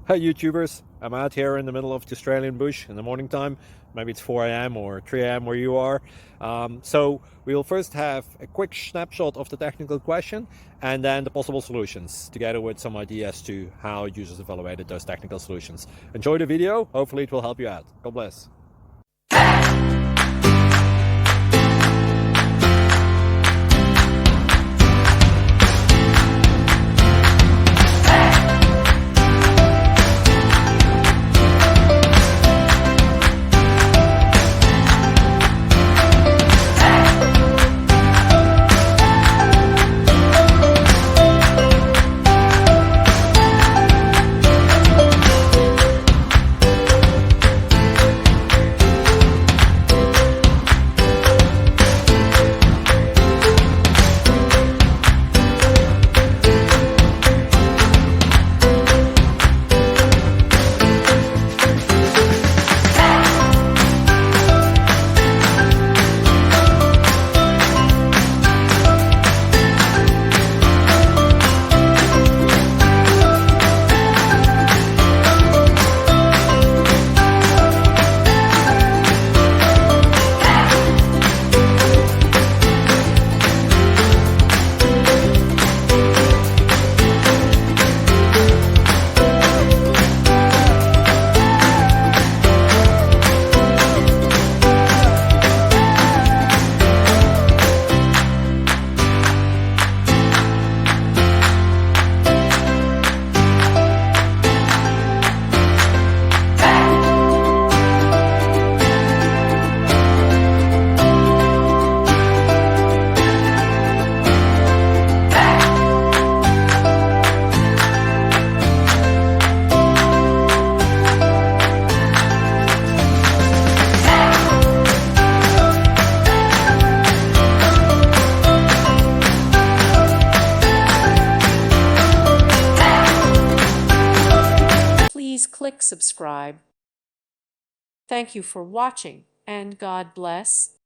Hi YouTubers, I'm out here in the middle of the Australian bush in the morning time. Maybe it's 4 a.m. or 3 a.m. where you are. So we'll first have a quick snapshot of the technical question and then the possible solutions, together with some ideas to how users evaluated those technical solutions. Enjoy the video, hopefully it will help you out. God bless. Please click subscribe. Thank you for watching, and God bless.